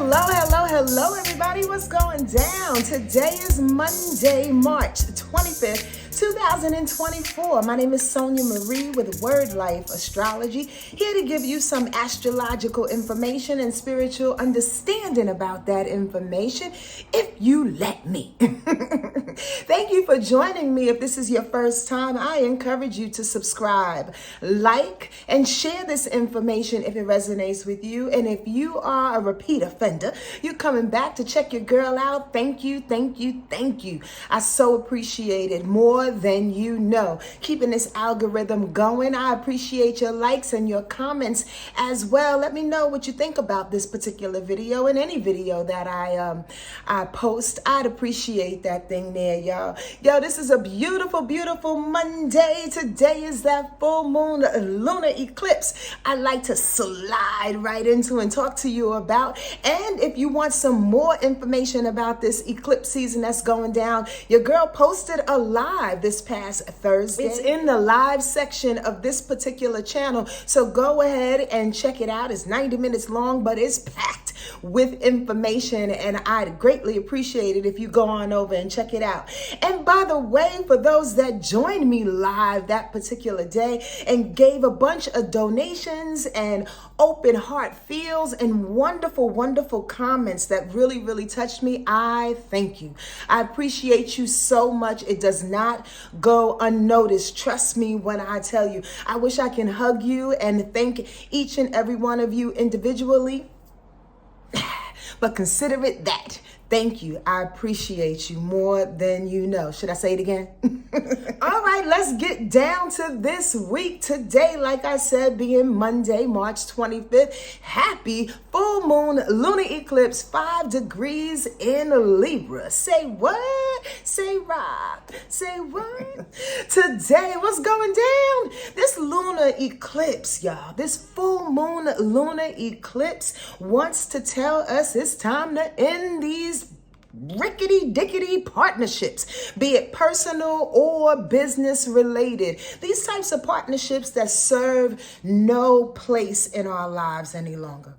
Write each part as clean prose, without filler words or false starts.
Hello, everybody. What's going down? Today is Monday, March 25th, 2024. My name is Sonja Marie with Wordlife Astrology, here to give you some astrological information and spiritual understanding about that information, if you let me. Thank you for joining me. If this is your first time, I encourage you to subscribe, like, and share this information if it resonates with you. And if you are a repeat offender, you're coming back to check your girl out, thank you. I so appreciate it, more than you know. Keeping this algorithm going. I appreciate your likes and your comments as well. Let me know what you think about this particular video and any video that I post. I'd appreciate that thing there, y'all. Yo, this is a beautiful Monday. Today is that full moon lunar eclipse I'd like to slide right into and talk to you about. And if you want some more information about this eclipse season that's going down, your girl posted a live this past Thursday. It's in the live section of this particular channel, so go ahead and check it out. It's 90 minutes long, but it's packed with information, and I'd greatly appreciate it if you go on over and check it out. And by the way, for those that joined me live that particular day and gave a bunch of donations and open heart feels and wonderful comments that really touched me, I thank you. I appreciate you so much. It does not go unnoticed. Trust me when I tell you. I wish I can hug you and thank each and every one of you individually, but consider it that. Thank you. I appreciate you more than you know. Should I say it again? All right, let's get down to this week. Today, like I said, being Monday, March 25th, happy full moon lunar eclipse, 5 degrees in Libra. Say what? Say rock. Say what? Today, what's going down? This lunar eclipse, y'all, this full moon lunar eclipse wants to tell us it's time to end these rickety-dickety partnerships, be it personal or business related. These types of partnerships that serve no place in our lives any longer.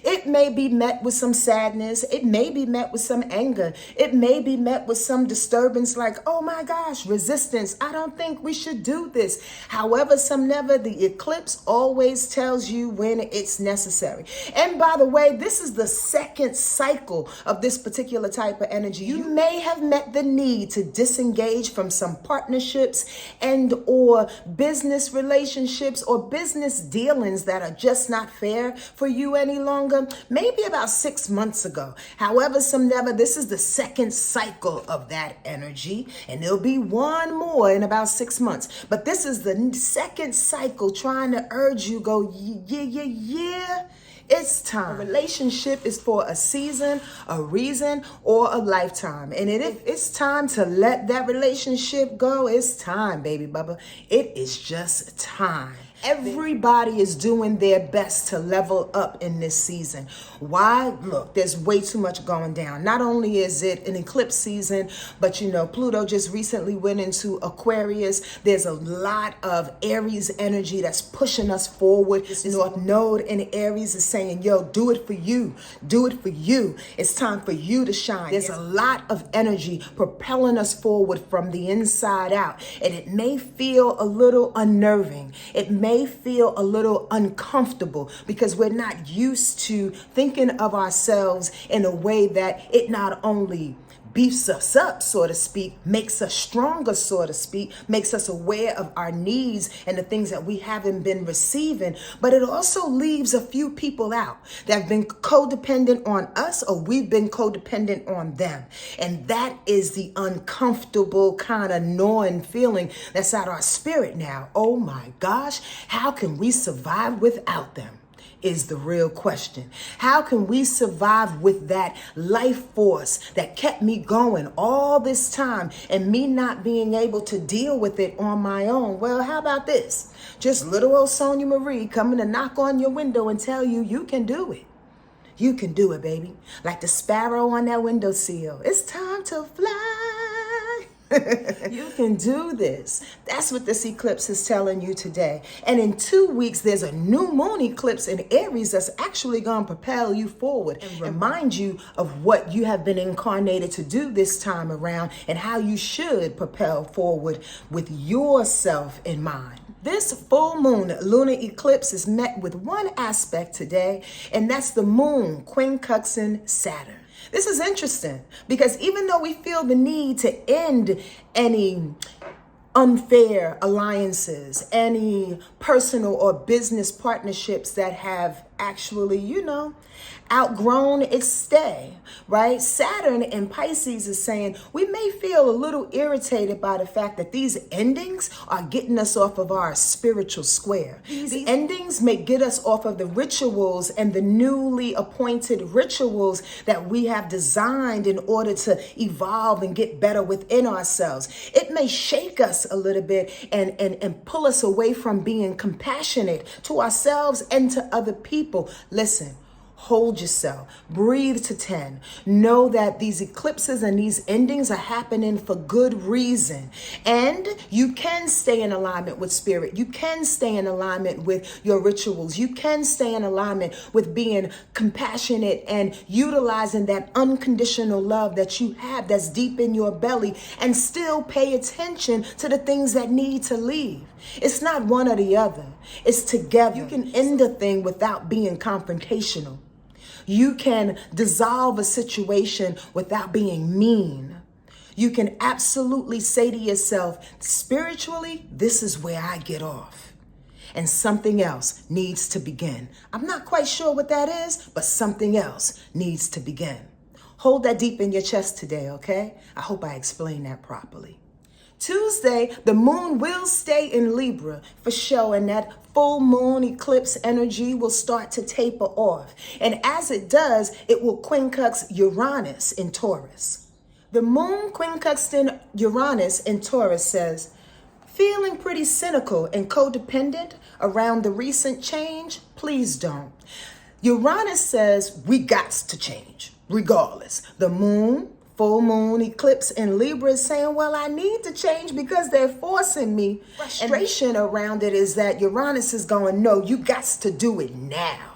It may be met with some sadness. It may be met with some anger. It may be met with some disturbance like, oh my gosh, resistance. I don't think we should do this. However, the eclipse always tells you when it's necessary. And by the way, this is the second cycle of this particular type of energy. You may have met the need to disengage from some partnerships and or business relationships or business dealings that are just not fair for you any longer, maybe about 6 months ago. However, this is the second cycle of that energy, and there'll be one more in about 6 months. But this is the second cycle trying to urge you, go, yeah. It's time. A relationship is for a season, a reason, or a lifetime. And if it's time to let that relationship go, it's time, baby bubba. It is just time. Everybody is doing their best to level up in this season. Why? Look, there's way too much going down. Not only is it an eclipse season, but Pluto just recently went into Aquarius. There's a lot of Aries energy that's pushing us forward. This North Node in Aries is saying, yo, do it for you. Do it for you. It's time for you to shine. There's a lot of energy propelling us forward from the inside out. And it may feel a little unnerving. It may feel a little uncomfortable because we're not used to thinking of ourselves in a way that it not only beefs us up, so to speak, makes us stronger, so to speak, makes us aware of our needs and the things that we haven't been receiving, but it also leaves a few people out that have been codependent on us or we've been codependent on them. And that is the uncomfortable kind of gnawing feeling that's at our spirit now. Oh my gosh, how can we survive without them? Is the real question. How can we survive with that life force that kept me going all this time and me not being able to deal with it on my own? Well, how about this? Just little old Sonja Marie coming to knock on your window and tell you, you can do it. You can do it, baby. Like the sparrow on that windowsill. It's time to fly. You can do this. That's what this eclipse is telling you today. And in 2 weeks, there's a new moon eclipse in Aries that's actually going to propel you forward and remind you of what you have been incarnated to do this time around and how you should propel forward with yourself in mind. This full moon lunar eclipse is met with one aspect today, and that's the moon quincunxing Saturn. This is interesting because even though we feel the need to end any unfair alliances, any personal or business partnerships that have actually, outgrown its stay, right? Saturn in Pisces is saying we may feel a little irritated by the fact that these endings are getting us off of our spiritual square. These endings may get us off of the rituals and the newly appointed rituals that we have designed in order to evolve and get better within ourselves. It may shake us a little bit and pull us away from being compassionate to ourselves and to other people. Listen. Hold yourself. Breathe to 10. Know that these eclipses and these endings are happening for good reason. And you can stay in alignment with spirit. You can stay in alignment with your rituals. You can stay in alignment with being compassionate and utilizing that unconditional love that you have that's deep in your belly and still pay attention to the things that need to leave. It's not one or the other. It's together. You can end a thing without being confrontational. You can dissolve a situation without being mean. You can absolutely say to yourself, spiritually, this is where I get off. And something else needs to begin. I'm not quite sure what that is, but something else needs to begin. Hold that deep in your chest today, okay? I hope I explained that properly. Tuesday, the moon will stay in Libra for sure, and that full moon eclipse energy will start to taper off. And as it does, it will quincunx Uranus in Taurus. The moon quincunxing Uranus in Taurus says, feeling pretty cynical and codependent around the recent change? Please don't. Uranus says we got to change regardless. The moon, full moon eclipse in Libra is saying, well, I need to change because they're forcing me. Frustration around it is that Uranus is going, no, you got to do it now.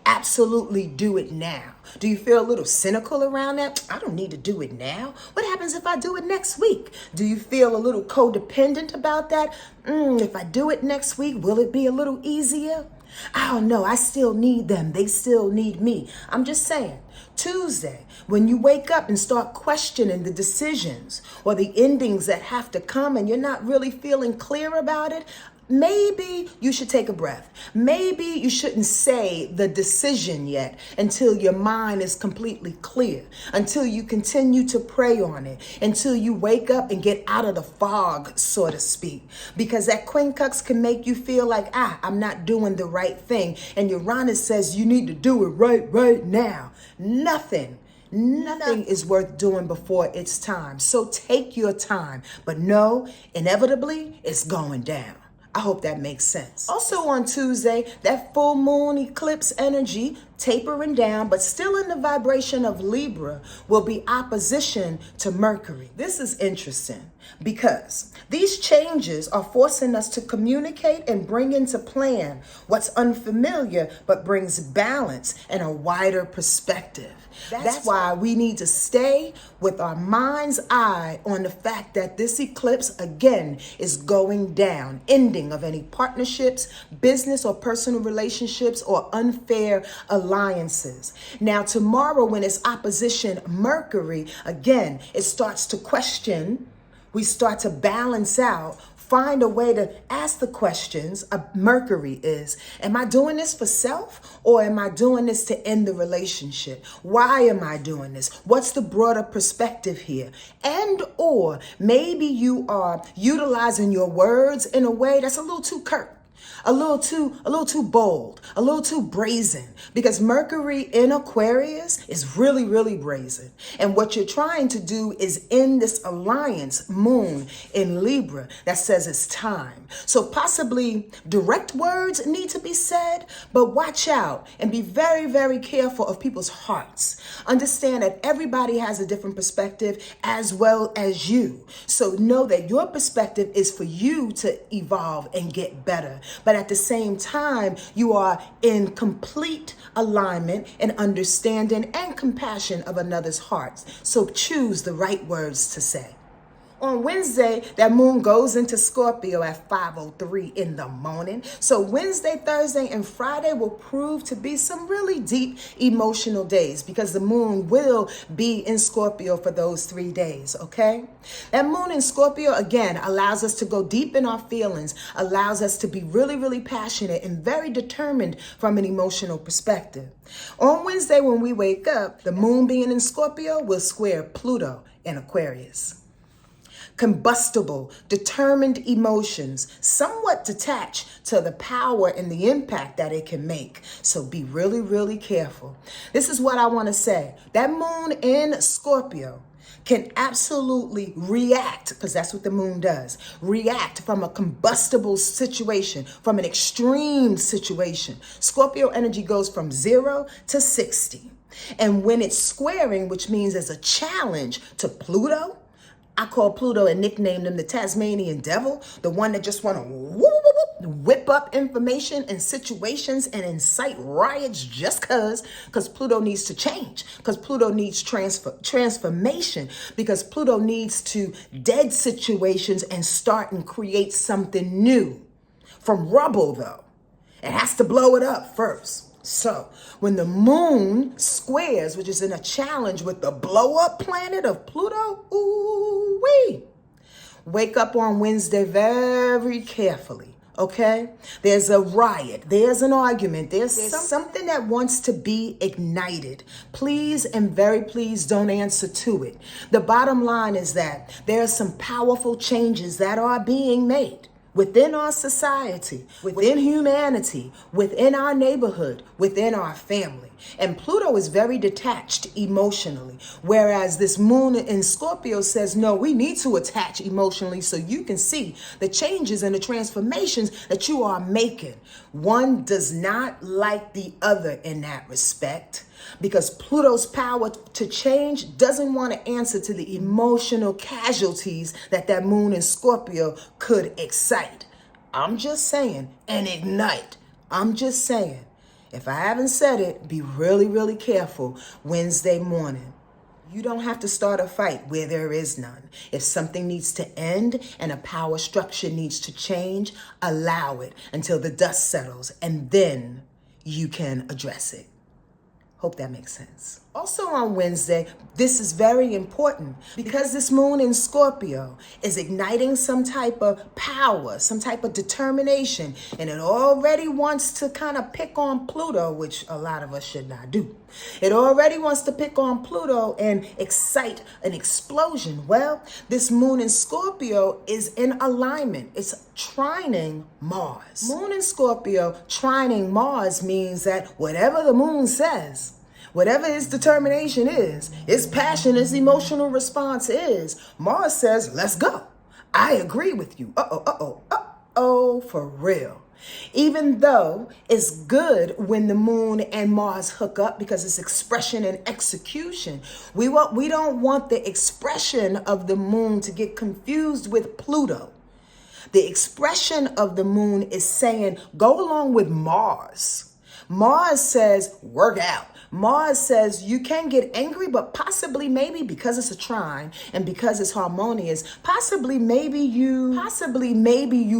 Absolutely do it now. Do you feel a little cynical around that? I don't need to do it now. What happens if I do it next week? Do you feel a little codependent about that? If I do it next week, will it be a little easier? I don't know. I still need them. They still need me. I'm just saying. Tuesday, when you wake up and start questioning the decisions or the endings that have to come and you're not really feeling clear about it, maybe you should take a breath. Maybe you shouldn't say the decision yet until your mind is completely clear, until you continue to pray on it, until you wake up and get out of the fog, so to speak. Because that quincunx can make you feel like, I'm not doing the right thing. And Uranus says you need to do it right now. Nothing is worth doing before it's time. So take your time. But no, inevitably, it's going down. I hope that makes sense. Also on Tuesday, that full moon eclipse energy tapering down, but still in the vibration of Libra, will be opposition to Mercury. This is interesting because these changes are forcing us to communicate and bring into plan what's unfamiliar, but brings balance and a wider perspective. That's why we need to stay with our mind's eye on the fact that this eclipse, again, is going down, ending of any partnerships, business or personal relationships, or unfair alliances. Now, tomorrow, when it's opposition Mercury, again, it starts to question. We start to balance out, find a way to ask the questions. Mercury is, am I doing this for self or am I doing this to end the relationship? Why am I doing this? What's the broader perspective here? And or maybe you are utilizing your words in a way that's a little too curt. A little too bold, a little too brazen, because Mercury in Aquarius is really, really brazen. And what you're trying to do is end this alliance, moon in Libra, that says it's time. So possibly direct words need to be said, but watch out and be very, very careful of people's hearts. Understand that everybody has a different perspective as well as you. So know that your perspective is for you to evolve and get better. But at the same time, you are in complete alignment and understanding and compassion of another's hearts. So choose the right words to say. On Wednesday, that moon goes into Scorpio at 5:03 in the morning. So Wednesday, Thursday, and Friday will prove to be some really deep emotional days because the moon will be in Scorpio for those 3 days, okay? That moon in Scorpio, again, allows us to go deep in our feelings, allows us to be really, really passionate and very determined from an emotional perspective. On Wednesday, when we wake up, the moon being in Scorpio will square Pluto in Aquarius. Combustible, determined emotions, somewhat detached to the power and the impact that it can make. So be really, really careful. This is what I want to say. That moon in Scorpio can absolutely react, because that's what the moon does, react from a combustible situation, from an extreme situation. Scorpio energy goes from 0 to 60. And when it's squaring, which means there's a challenge to Pluto, I call Pluto and nicknamed him the Tasmanian devil, the one that just want to whip up information and situations and incite riots just because Pluto needs to change, because Pluto needs transformation, because Pluto needs to dead situations and start and create something new. From rubble, though. It has to blow it up first. So when the moon squares, which is in a challenge with the blow up planet of Pluto, ooh-wee. Wake up on Wednesday very carefully, okay? There's a riot, there's an argument, there's something that wants to be ignited. Please and very please don't answer to it. The bottom line is that there are some powerful changes that are being made within our society, within humanity, within our neighborhood, within our family. And Pluto is very detached emotionally, whereas this moon in Scorpio says, no, we need to attach emotionally so you can see the changes and the transformations that you are making. One does not like the other in that respect, because Pluto's power to change doesn't want to answer to the emotional casualties that moon in Scorpio could excite. I'm just saying, and ignite. I'm just saying. If I haven't said it, be really, really careful Wednesday morning. You don't have to start a fight where there is none. If something needs to end and a power structure needs to change, allow it until the dust settles, and then you can address it. Hope that makes sense. Also on Wednesday, this is very important because this moon in Scorpio is igniting some type of power, some type of determination, and it already wants to kind of pick on Pluto, which a lot of us should not do. It already wants to pick on Pluto and excite an explosion. Well, this moon in Scorpio is in alignment. It's trining Mars. Moon in Scorpio trining Mars means that whatever the moon says, whatever his determination is, his passion, his emotional response is, Mars says, let's go. I agree with you. For real. Even though it's good when the moon and Mars hook up because it's expression and execution, we don't want the expression of the moon to get confused with Pluto. The expression of the moon is saying, go along with Mars. Mars says, work out. Mars says you can get angry, but possibly maybe because it's a trine and because it's harmonious, possibly maybe you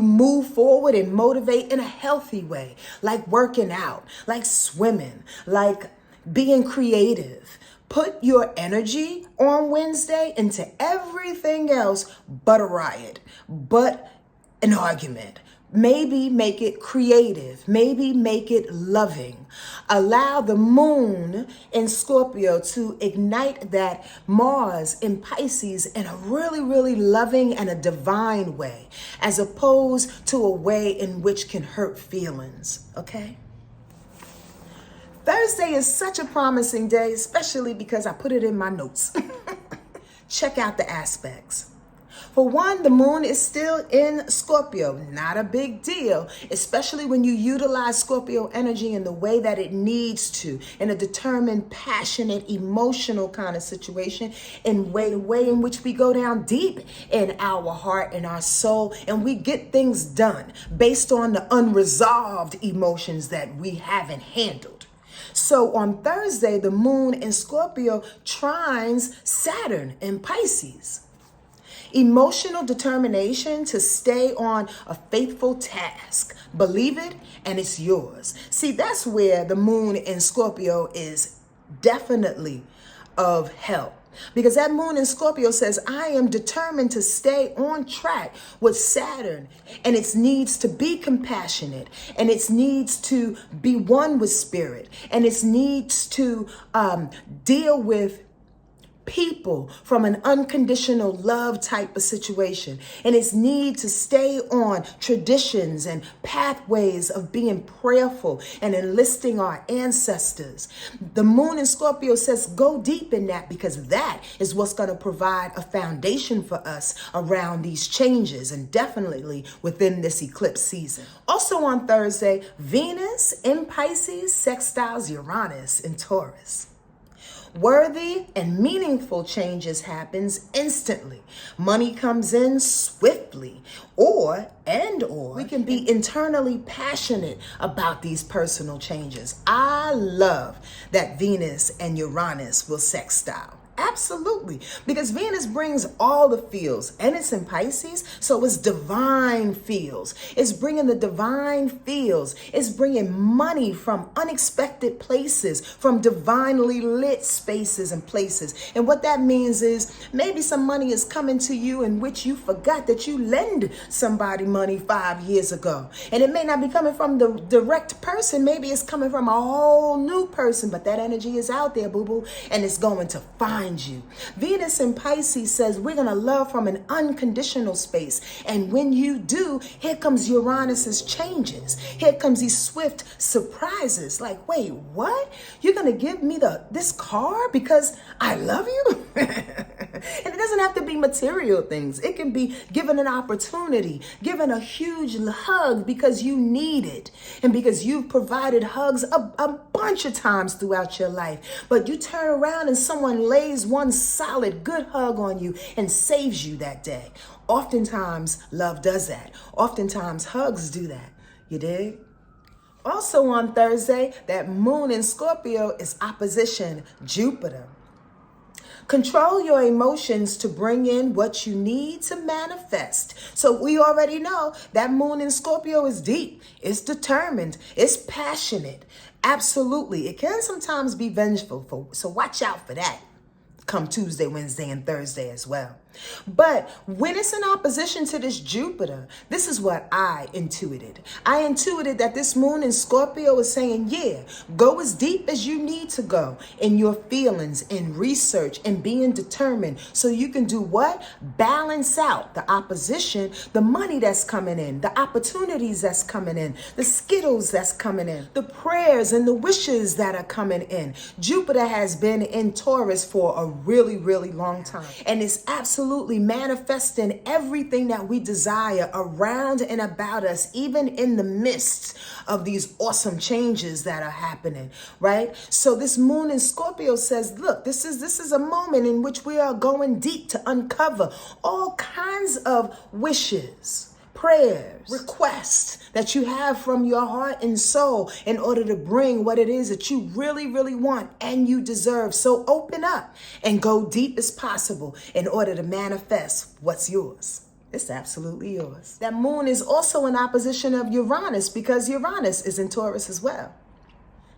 move forward and motivate in a healthy way, like working out, like swimming, like being creative. Put your energy on Wednesday into everything else but a riot, but an argument, Maybe make it creative. Maybe make it loving. Allow the moon in Scorpio to ignite that Mars in Pisces in a really, really loving and a divine way, as opposed to a way in which can hurt feelings, okay? Thursday is such a promising day, especially because I put it in my notes. Check out the aspects. For one, the moon is still in Scorpio. Not a big deal, especially when you utilize Scorpio energy in the way that it needs to, in a determined, passionate, emotional kind of situation, in the way in which we go down deep in our heart and our soul, and we get things done based on the unresolved emotions that we haven't handled. So on Thursday, the moon in Scorpio trines Saturn in Pisces. Emotional determination to stay on a faithful task. Believe it, and it's yours. See, that's where the moon in Scorpio is definitely of help. Because that moon in Scorpio says, I am determined to stay on track with Saturn, and it needs to be compassionate, and it needs to be one with spirit, and it needs to deal with people from an unconditional love type of situation, and its need to stay on traditions and pathways of being prayerful and enlisting our ancestors. The moon in Scorpio says go deep in that, because that is what's going to provide a foundation for us around these changes, and definitely within this eclipse season. Also on Thursday, Venus in Pisces sextiles Uranus in Taurus. Worthy and meaningful changes happens instantly. Money comes in swiftly, or we can be internally passionate about these personal changes. I love that Venus and Uranus will sextile. Absolutely, because Venus brings all the feels, and it's in Pisces, so it's divine feels. It's bringing the divine feels. It's bringing money from unexpected places, from divinely lit spaces and places. And what that means is maybe some money is coming to you in which you forgot that you lend somebody money 5 years ago. And it may not be coming from the direct person. Maybe it's coming from a whole new person, but that energy is out there, boo-boo, and it's going to find you. Venus in Pisces says we're going to love from an unconditional space. And when you do, here comes Uranus's changes. Here comes these swift surprises. Like, wait, what? You're going to give me this car because I love you? And it doesn't have to be material things. It can be given an opportunity, given a huge hug because you need it, and because you've provided hugs a bunch of times throughout your life. But you turn around and someone lays one solid good hug on you and saves you that day. Oftentimes, love does that. Oftentimes, hugs do that. You dig? Also on Thursday, that moon in Scorpio is opposition Jupiter. Control your emotions to bring in what you need to manifest. So we already know that moon in Scorpio is deep. It's determined. It's passionate. Absolutely. It can sometimes be vengeful. So watch out for that. Come Tuesday, Wednesday, and Thursday as well. But when it's in opposition to this Jupiter, this is what I intuited. I intuited that this moon in Scorpio is saying, yeah, go as deep as you need to go in your feelings, in research, and being determined so you can do what? Balance out the opposition, the money that's coming in, the opportunities that's coming in, the skittles that's coming in, the prayers and the wishes that are coming in. Jupiter has been in Taurus for a really, really long time, and it's absolutely manifesting everything that we desire around and about us, even in the midst of these awesome changes that are happening, right? So this moon in Scorpio says, look, this is a moment in which we are going deep to uncover all kinds of wishes, prayers, requests that you have from your heart and soul in order to bring what it is that you really, really want and you deserve. So open up and go deep as possible in order to manifest what's yours. It's absolutely yours. That moon is also in opposition of Uranus because Uranus is in Taurus as well.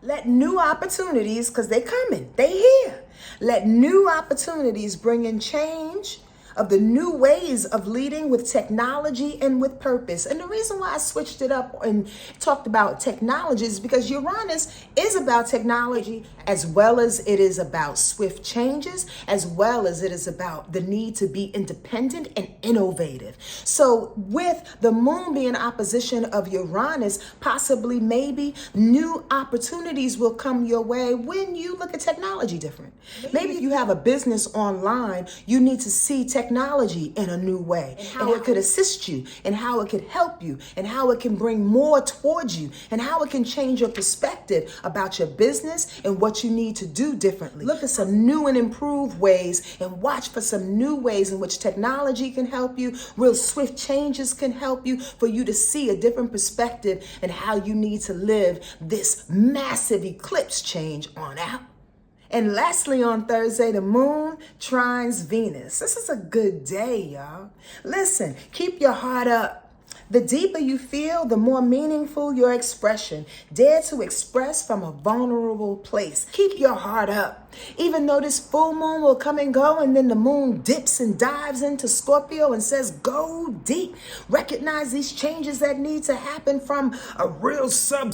Let new opportunities, because they're coming, they here. Let new opportunities bring in change, of the new ways of leading with technology and with purpose. And the reason why I switched it up and talked about technology is because Uranus is about technology as well as it is about swift changes, as well as it is about the need to be independent and innovative. So with the moon being opposition of Uranus, possibly maybe new opportunities will come your way when you look at technology different. Maybe if you have a business online, you need to see technology in a new way, and how it could assist you, and how it could help you, and how it can bring more towards you, and how it can change your perspective about your business and what you need to do differently. Look at some new and improved ways and watch for some new ways in which technology can help you, real swift changes can help you, for you to see a different perspective and how you need to live this massive eclipse change on out. And lastly, on Thursday, the moon trines Venus. This is a good day, y'all. Listen, keep your heart up. The deeper you feel, the more meaningful your expression. Dare to express from a vulnerable place. Keep your heart up. Even though this full moon will come and go, and then the moon dips and dives into Scorpio and says, go deep. Recognize these changes that need to happen from a real sub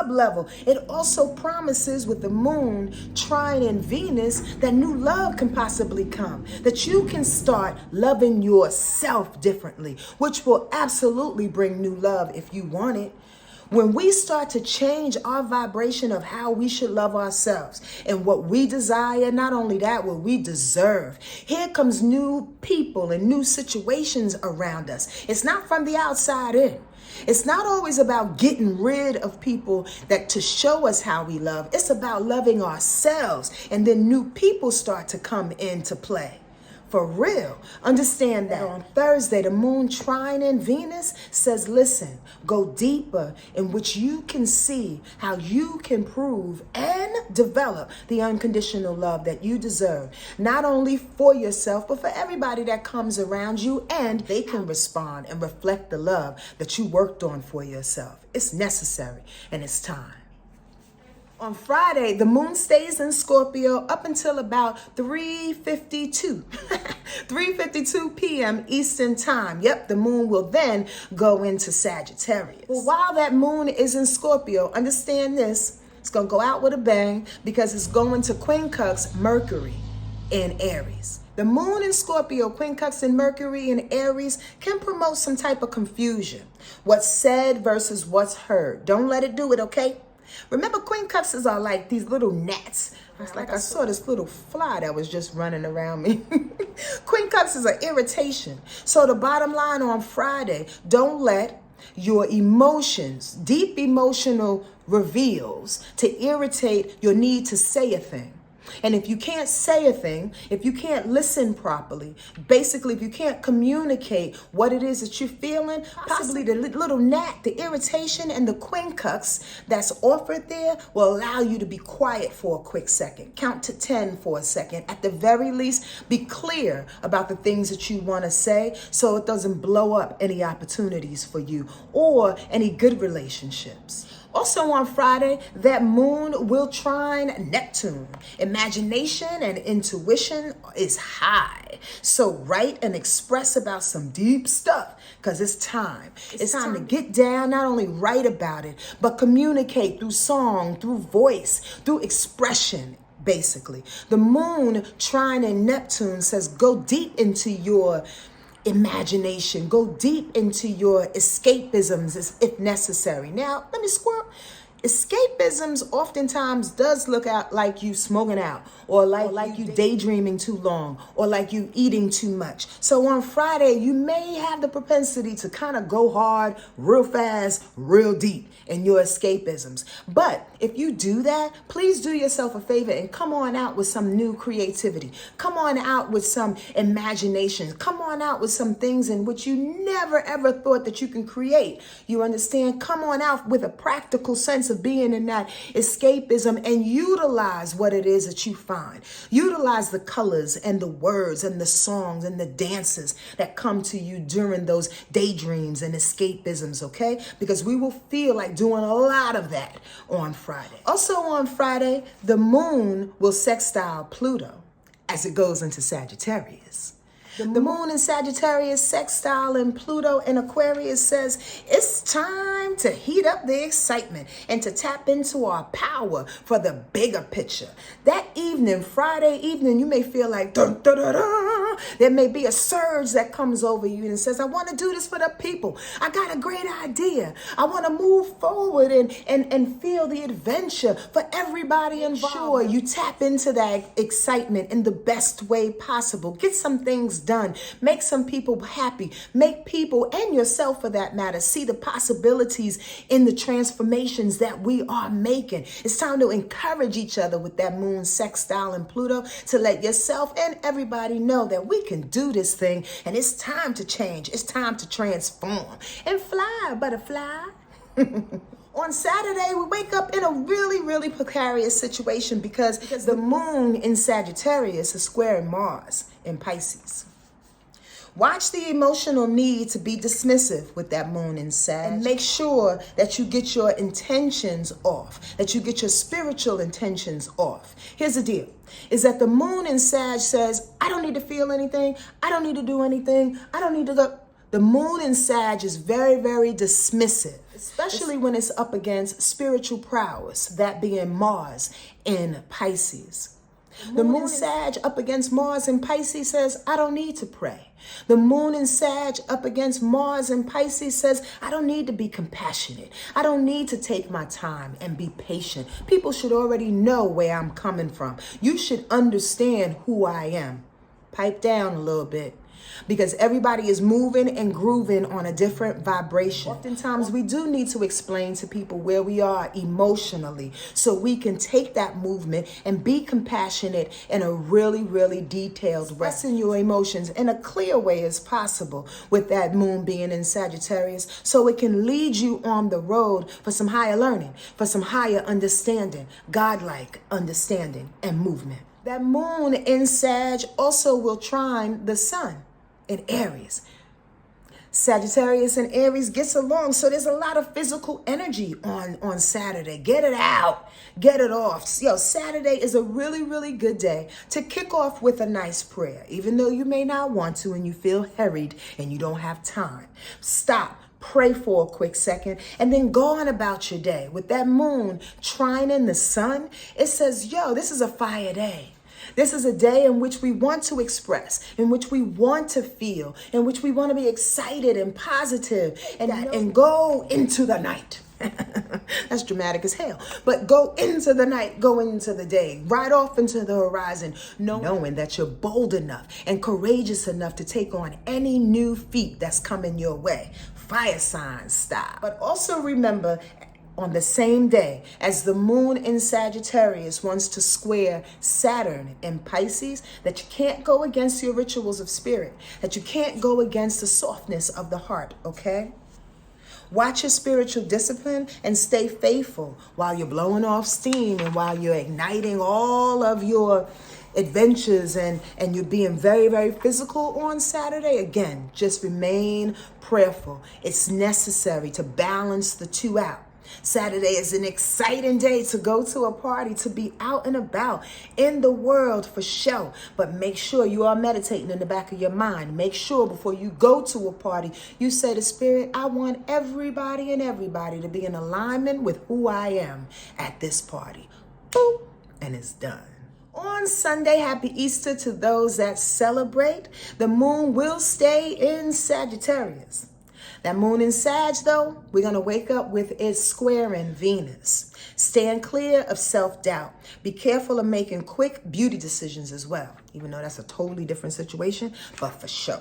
level. It also promises with the moon trine in Venus that new love can possibly come. That you can start loving yourself differently, which will absolutely bring new love if you want it. When we start to change our vibration of how we should love ourselves and what we desire, not only that, what we deserve, here comes new people and new situations around us. It's not from the outside in. It's not always about getting rid of people that to show us how we love. It's about loving ourselves, and then new people start to come into play. For real. Understand that on Thursday, the moon trine in Venus says, listen, go deeper, in which you can see how you can prove and develop the unconditional love that you deserve, not only for yourself, but for everybody that comes around you, and they can respond and reflect the love that you worked on for yourself. It's necessary and it's time. On Friday, the moon stays in Scorpio up until about 3:52 p.m. Eastern time. Yep, the moon will then go into Sagittarius. Well, while that moon is in Scorpio, understand this, it's going to go out with a bang because it's going to quincunx Mercury in Aries. The moon in Scorpio, quincunxing Mercury in Aries, can promote some type of confusion. What's said versus what's heard. Don't let it do it, okay? Remember, quincunxes are like these little gnats. It's like I saw this little fly that was just running around me. Quincunxes are irritation. So the bottom line on Friday, don't let your emotions, deep emotional reveals, to irritate your need to say a thing. And if you can't say a thing, if you can't listen properly, basically if you can't communicate what it is that you're feeling, possibly the little gnat, the irritation and the quincunx that's offered there will allow you to be quiet for a quick second. Count to 10 for a second. At the very least, be clear about the things that you want to say so it doesn't blow up any opportunities for you or any good relationships. Also on Friday, that moon will trine Neptune. Imagination and intuition is high. So write and express about some deep stuff because it's time. It's time to get down, not only write about it, but communicate through song, through voice, through expression. Basically, the moon trine in Neptune says go deep into your imagination, go deep into your escapisms if necessary. Now, let me squirrel. Escapisms oftentimes does look out like you smoking out, or like you daydreaming too long, or like you eating too much. So on Friday, you may have the propensity to kind of go hard, real fast, real deep in your escapisms. But if you do that, please do yourself a favor and come on out with some new creativity. Come on out with some imagination. Come on out with some things in which you never ever thought that you can create. You understand? Come on out with a practical sense of being in that escapism and utilize what it is that you find. Utilize the colors and the words and the songs and the dances that come to you during those daydreams and escapisms, okay? Because we will feel like doing a lot of that on Friday. Also on Friday, the moon will sextile Pluto as it goes into Sagittarius. The moon in Sagittarius sextile and Pluto in Aquarius says it's time to heat up the excitement and to tap into our power for the bigger picture. That evening, Friday evening, you may feel like dun, dun, dun, dun. There may be a surge that comes over you and says, I want to do this for the people. I got a great idea. I want to move forward and feel the adventure for everybody involved. Sure, you tap into that excitement in the best way possible. Get some things done. Make some people happy. Make people, and yourself for that matter, see the possibilities in the transformations that we are making. It's time to encourage each other with that moon sextile and Pluto to let yourself and everybody know that we can do this thing, and it's time to change. It's time to transform and fly, butterfly. On Saturday, we wake up in a really, really precarious situation because the moon in Sagittarius is squaring Mars in Pisces. Watch the emotional need to be dismissive with that moon in Sag. And make sure that you get your intentions off, that you get your spiritual intentions off. Here's the deal, is that the moon in Sag says, I don't need to feel anything. I don't need to do anything. I don't need to go. The moon in Sag is very, very dismissive, especially when it's up against spiritual prowess, that being Mars in Pisces. The moon in Sag up against Mars in Pisces says, I don't need to pray. The moon in Sag up against Mars in Pisces says, I don't need to be compassionate. I don't need to take my time and be patient. People should already know where I'm coming from. You should understand who I am. Pipe down a little bit. Because everybody is moving and grooving on a different vibration. Oftentimes we do need to explain to people where we are emotionally so we can take that movement and be compassionate in a really, really detailed way. Expressing your emotions in a clear way as possible with that moon being in Sagittarius so it can lead you on the road for some higher learning, for some higher understanding, godlike understanding and movement. That moon in Sag also will trine the sun in Aries. Sagittarius and Aries gets along, so there's a lot of physical energy on Saturday. Get it out, get it off. Saturday is a really, really good day to kick off with a nice prayer, even though you may not want to and you feel hurried and you don't have time. Stop. Pray for a quick second and then go on about your day. With that moon trining the sun, it says, this is a fire day. This is a day in which we want to express, in which we want to feel, in which we want to be excited and positive and go into the night. That's dramatic as hell. But go into the night, go into the day, right off into the horizon, knowing that you're bold enough and courageous enough to take on any new feat that's coming your way. Fire sign style. But also remember, on the same day as the moon in Sagittarius wants to square Saturn in Pisces, that you can't go against your rituals of spirit, that you can't go against the softness of the heart, okay? Watch your spiritual discipline and stay faithful while you're blowing off steam and while you're igniting all of your adventures and you're being very, very physical on Saturday. Again, just remain prayerful. It's necessary to balance the two out. Saturday is an exciting day to go to a party, to be out and about in the world for show. But make sure you are meditating in the back of your mind. Make sure before you go to a party, you say to Spirit, I want everybody to be in alignment with who I am at this party. Boop, and it's done. On Sunday, happy Easter to those that celebrate. The moon will stay in Sagittarius. That moon in Sag, though, we're going to wake up with it squaring Venus. Stand clear of self-doubt. Be careful of making quick beauty decisions as well, even though that's a totally different situation, but for sure.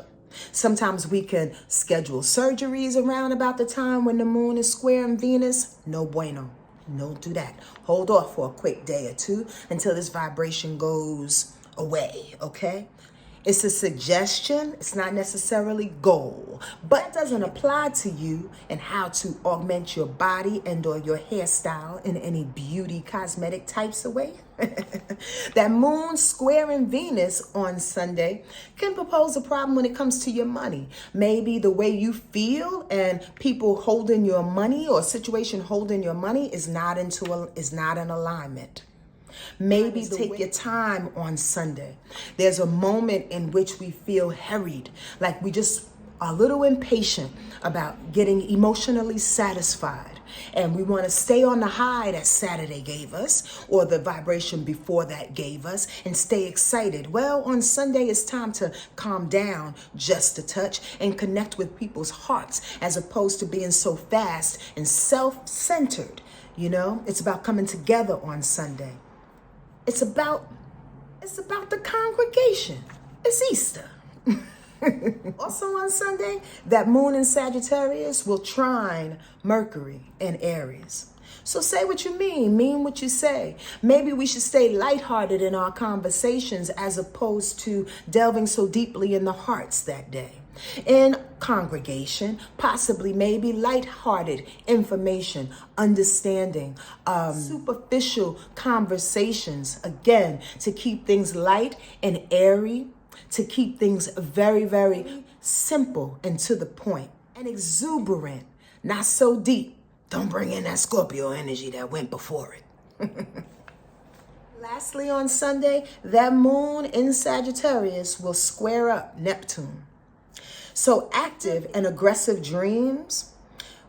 Sometimes we can schedule surgeries around about the time when the moon is squaring Venus. No bueno. Don't do that. Hold off for a quick day or two until this vibration goes away, okay? It's a suggestion. It's not necessarily goal, but it doesn't apply to you and how to augment your body and or your hairstyle in any beauty cosmetic types of way. That moon squaring Venus on Sunday can propose a problem when it comes to your money. Maybe the way you feel and people holding your money or situation holding your money is not in alignment. Maybe take your time on Sunday. There's a moment in which we feel harried, like we just are a little impatient about getting emotionally satisfied. And we want to stay on the high that Saturday gave us, or the vibration before that gave us, and stay excited. Well, on Sunday, it's time to calm down just a touch and connect with people's hearts, as opposed to being so fast and self-centered. You know, it's about coming together on Sunday. It's about the congregation. It's Easter. Also on Sunday, that moon in Sagittarius will trine Mercury in Aries. So say what you mean what you say. Maybe we should stay lighthearted in our conversations as opposed to delving so deeply in the hearts that day. In congregation, possibly maybe lighthearted information, understanding, superficial conversations, again, to keep things light and airy, to keep things very, very simple and to the point, and exuberant, not so deep. Don't bring in that Scorpio energy that went before it. Lastly, on Sunday, that moon in Sagittarius will square up Neptune. So active and aggressive dreams.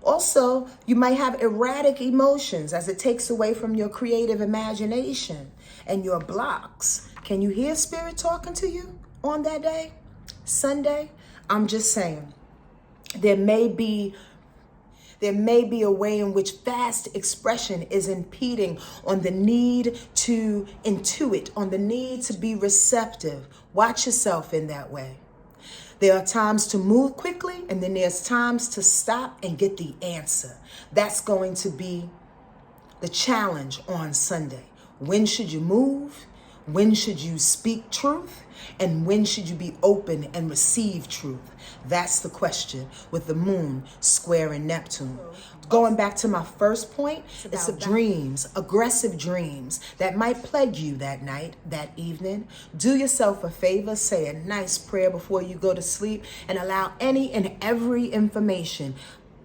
Also, you might have erratic emotions as it takes away from your creative imagination and your blocks. Can you hear Spirit talking to you on that day, Sunday? I'm just saying, there may be a way in which fast expression is impeding on the need to intuit, on the need to be receptive. Watch yourself in that way. There are times to move quickly, and then there's times to stop and get the answer. That's going to be the challenge on Sunday. When should you move? When should you speak truth? And when should you be open and receive truth? That's the question with the moon squaring Neptune. Going back to my first point, it's of dreams, aggressive dreams that might plague you that night, that evening. Do yourself a favor, say a nice prayer before you go to sleep, and allow any and every information,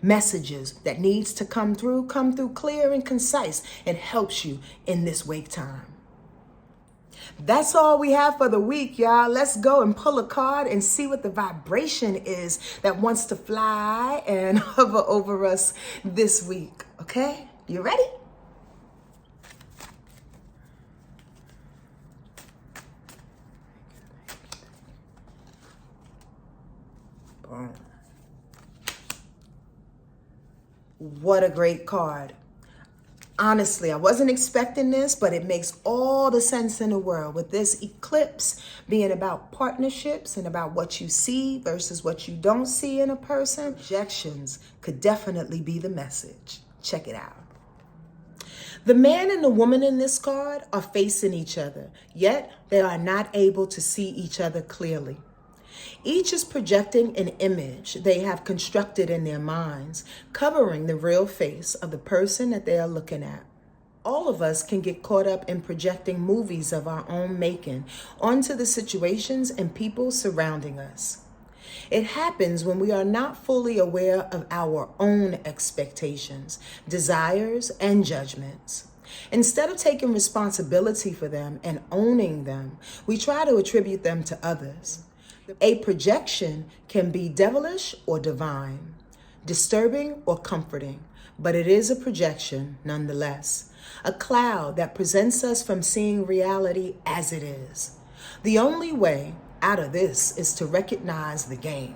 messages that needs to come through clear and concise, and helps you in this wake time. That's all we have for the week, y'all. Let's go and pull a card and see what the vibration is that wants to fly and hover over us this week. Okay? You ready? Boom. What a great card. Honestly, I wasn't expecting this, but it makes all the sense in the world with this eclipse being about partnerships and about what you see versus what you don't see in a person. Projections could definitely be the message. Check it out. The man and the woman in this card are facing each other, yet they are not able to see each other clearly. Each is projecting an image they have constructed in their minds, covering the real face of the person that they are looking at. All of us can get caught up in projecting movies of our own making onto the situations and people surrounding us. It happens when we are not fully aware of our own expectations, desires, and judgments. Instead of taking responsibility for them and owning them, we try to attribute them to others. A projection can be devilish or divine, disturbing or comforting, but it is a projection nonetheless. A cloud that prevents us from seeing reality as it is. The only way out of this is to recognize the game.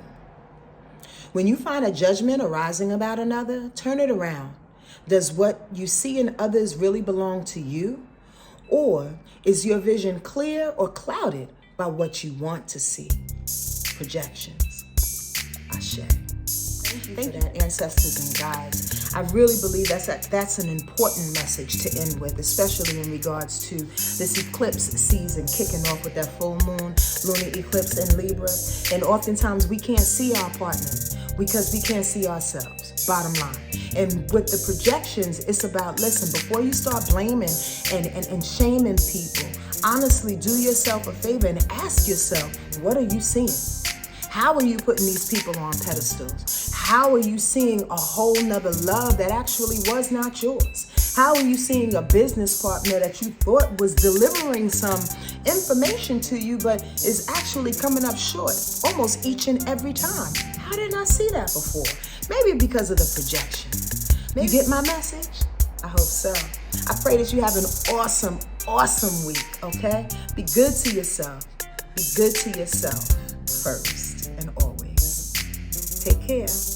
When you find a judgment arising about another, turn it around. Does what you see in others really belong to you? Or is your vision clear or clouded by what you want to see? Projections. Ashe. Thank you for that, ancestors and guides. I really believe that's an important message to end with, especially in regards to this eclipse season kicking off with that full moon, lunar eclipse in Libra. And oftentimes we can't see our partner because we can't see ourselves, bottom line. And with the projections, it's about, listen, before you start blaming and shaming people, honestly do yourself a favor and ask yourself, what are you seeing? How are you putting these people on pedestals? How are you seeing a whole nother love that actually was not yours? How are you seeing a business partner that you thought was delivering some information to you, but is actually coming up short almost each and every time? How didn't I see that before? Maybe because of the projection. You get my message? I hope so. I pray that you have an awesome, awesome week, okay? Be good to yourself. Be good to yourself first and always. Take care.